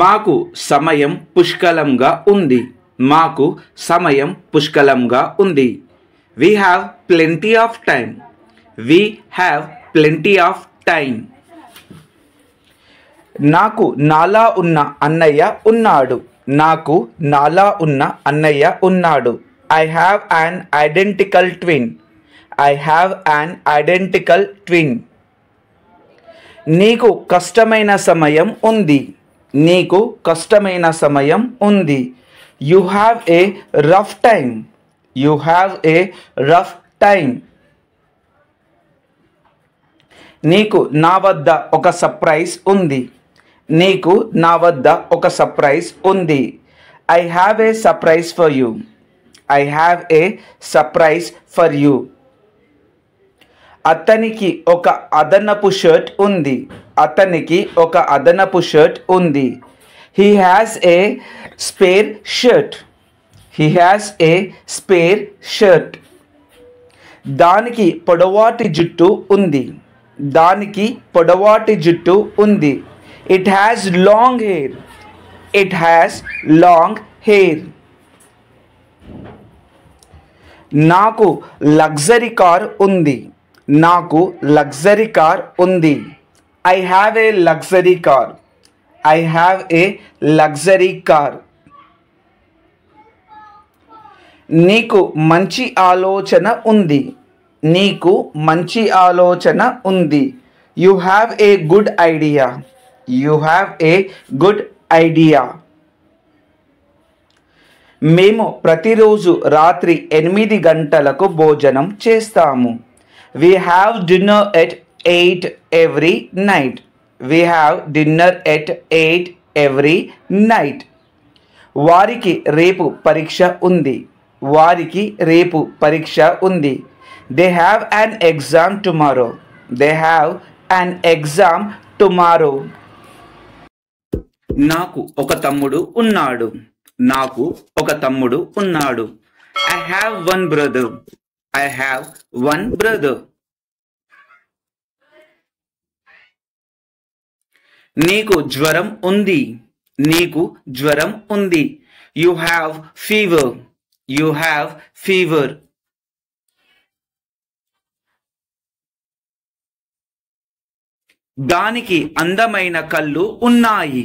మాకు సమయం పుష్కలంగా ఉంది. మాకు సమయం పుష్కలంగా ఉంది. We have plenty of time. We have plenty of time. నాకు నాలా ఉన్న అన్నయ్య ఉన్నాడు. నాకు నాలా ఉన్న అన్నయ్య ఉన్నాడు. I have an identical twin. I have an identical twin. నీకు కష్టమైన సమయం ఉంది. నీకు కష్టమైన సమయం ఉంది. You have a rough time. You have a rough time. నీకు నా వద్ద ఒక సర్ప్రైజ్ ఉంది. నీకు నా వద్ద ఒక సర్ప్రైజ్ ఉంది. I have a surprise for you. I have a surprise for you. అతనికి ఒక అదనపు షర్ట్ ఉంది. అతనికి ఒక అదనపు షర్ట్ ఉంది. He has a spare shirt. He has a spare shirt. దానికి పొడవాటి జుట్టు ఉంది. దానికి పొడవాటి జుట్టు ఉంది. It has long hair. It has long hair. నాకు లగ్జరీ కార్ ఉంది. నాకు లగ్జరీ కార్ ఉంది. I have a luxury car. I have a luxury car. నీకు మంచి ఆలోచన ఉంది. నీకు మంచి ఆలోచన ఉంది. You have a good idea. You have a good idea. మేము ప్రతిరోజు రాత్రి 8 గంటలకు భోజనం చేస్తాము. We have dinner at 8 every night. We have dinner at 8 every night. వారికి రేపు పరీక్ష ఉంది. వారికి రేపు పరీక్ష ఉంది. They have an exam tomorrow. They have an exam tomorrow. నాకు ఒక తమ్ముడు ఉన్నాడు. నాకు ఒక తమ్ముడు ఉన్నాడు. I have one brother. I have one brother. నీకు జ్వరం ఉంది. నీకు జ్వరం ఉంది. You have fever. You have fever. దానికి అందమైన కళ్ళు ఉన్నాయి.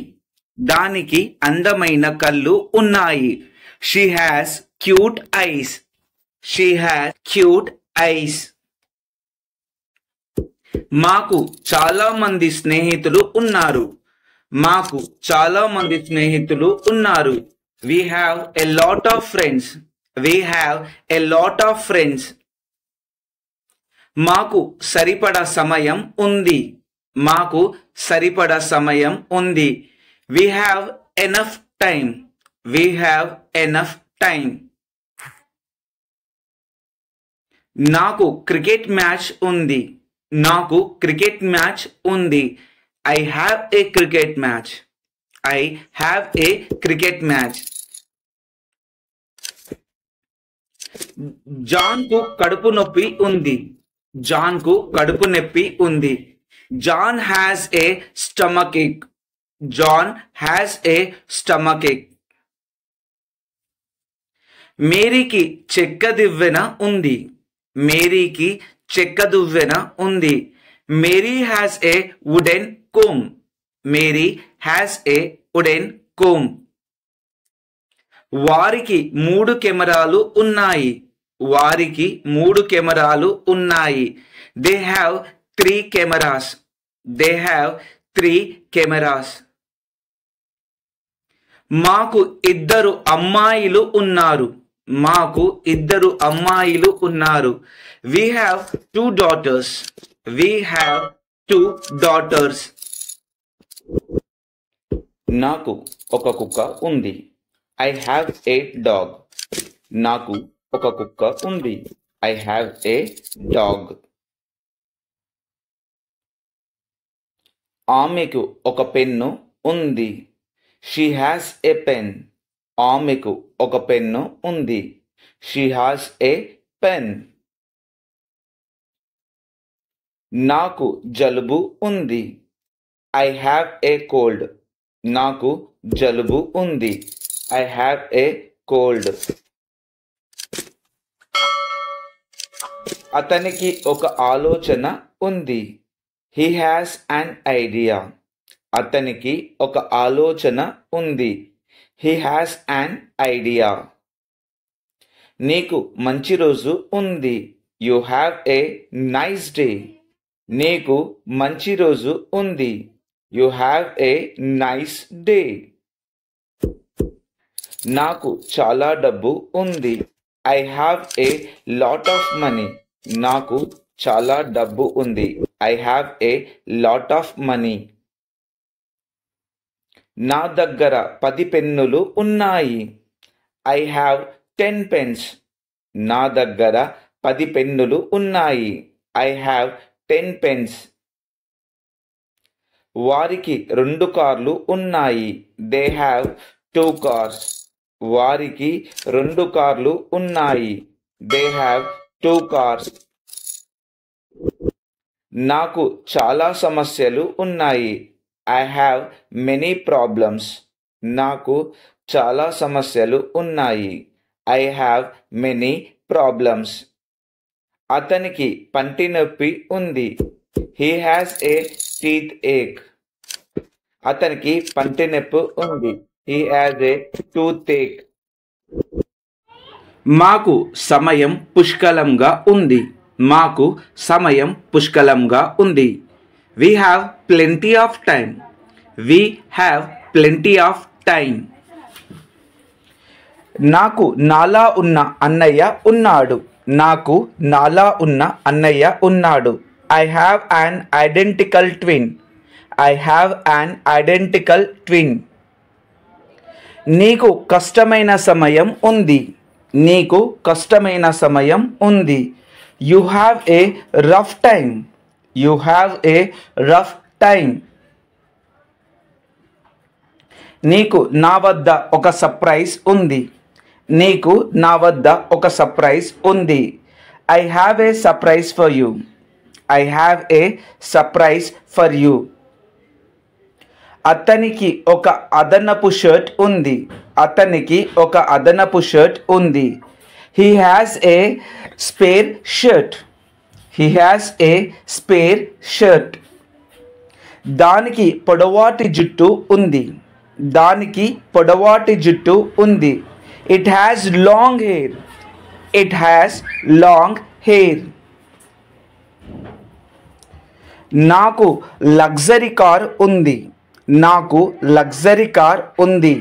దానికి అందమైన కళ్ళు ఉన్నాయి. She has cute eyes. She has cute eyes. మాకు చాలా మంది స్నేహితులు ఉన్నారు. మాకు చాలా మంది స్నేహితులు ఉన్నారు. We have a lot of friends. We have a lot of friends. మాకు సరిపడా సమయం ఉంది. మాకు సరిపడా సమయం ఉంది. We have enough time. We have enough time. నాకు క్రికెట్ మ్యాచ్ ఉంది. నాకు క్రికెట్ మ్యాచ్ ఉంది. I have a cricket match. I have a cricket match. జాన్కు కడుపు నొప్పి ఉంది. జాన్కు కడుపు నొప్పి ఉంది. John has a stomachache. John has a stomachache. మేరీకి చెక్క దివ్వెన ఉంది. మేరీకి చెక్క దువ్వెన ఉంది. Mary has a wooden comb. Mary has a wooden comb. వారికి 3 కెమెరాలు ఉన్నాయి. వారికి 3 కెమెరాలు ఉన్నాయి. They have 3 cameras. They have 3 cameras. మాకు 2 అమ్మాయిలు ఉన్నారు. మాకు 2 అమ్మాయిలు ఉన్నారు. We have 2 daughters. We have 2 daughters. నాకు ఒక కుక్క ఉంది. I have a dog. నాకు ఒక కుక్క ఉంది. I have a dog. ఆమెకు ఒక పెన్ను ఉంది. She has a pen. ఆమెకు ఒక పెన్ను ఉంది. She has a pen. నాకు జలుబు ఉంది. I have a cold. నాకు జలుబు ఉంది. I have a cold. అతనికి ఒక ఆలోచన ఉంది. He has an idea. అతనికి ఒక ఆలోచన ఉంది. He has an idea. నీకు మంచి రోజు ఉంది. You have a nice day. నీకు మంచి రోజు ఉంది. You have a nice day. నాకు చాలా డబ్బు ఉంది. I have a lot of money. నాకు చాలా డబ్బు ఉంది. I have a lot of money. నా దగ్గర 10 పెన్నులు ఉన్నాయి. I have 10 pens. నా దగ్గర 10 పెన్నులు ఉన్నాయి. I have 10 pens. వారికి 2 కార్లు ఉన్నాయి. They have 2 cars. వారికి 2 కార్లు ఉన్నాయి. They have 2 cars. నాకు చాలా సమస్యలు ఉన్నాయి. I have many problems. నాకు చాలా సమస్యలు ఉన్నాయి. I have many problems. అతనికి పంటి నొప్పి ఉంది. హీ హ్యాస్ ఏ టీత్ ఏక్. అతనికి పంటి నొప్పి ఉంది. హీ హ్యాస్ ఏ టూత్ ఏక్. మాకు సమయం పుష్కలంగా ఉంది. మాకు సమయం పుష్కలంగా ఉంది. We have plenty of time. We have plenty of time. నాకు నాలా ఉన్న అన్నయ్య ఉన్నాడు. నాకు నాలా ఉన్న అన్నయ్య ఉన్నాడు. I have an identical twin. I have an identical twin. నీకు కష్టమైన సమయం ఉంది. నీకు కష్టమైన సమయం ఉంది. You have a rough time. You have a rough time. నీకు నా వద్ద ఒక సర్ప్రైజ్ ఉంది. నీకు నా వద్ద ఒక సర్ప్రైజ్ ఉంది. I have a surprise for you. I have a surprise for you. అతనికి ఒక అదనపు షర్ట్ ఉంది. అతనికి ఒక అదనపు షర్ట్ ఉంది. He has a spare shirt. He has a spare shirt. దానికి పొడవాటి జుట్టు ఉంది. దానికి పొడవాటి జుట్టు ఉంది. It has long hair. It has long hair. నాకు లగ్జరీ కార్ ఉంది. నాకు లగ్జరీ కార్ ఉంది.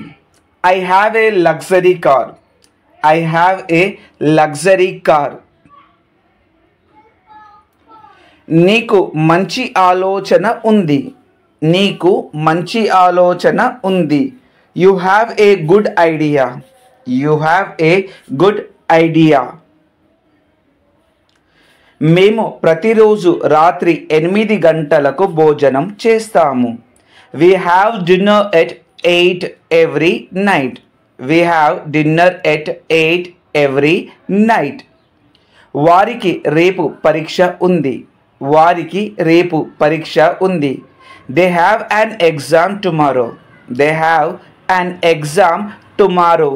I have a luxury car. I have a luxury car. నీకు మంచి ఆలోచన ఉంది. నీకు మంచి ఆలోచన ఉంది. You have a good idea. You have a good idea. మేము ప్రతిరోజు రాత్రి 8 గంటలకు భోజనం చేస్తాము. We have dinner at 8 every night. We have dinner at 8 every night. వారికి రేపు పరీక్ష ఉంది. వారికి రేపు పరీక్ష ఉంది. They have an exam tomorrow. They have an exam tomorrow.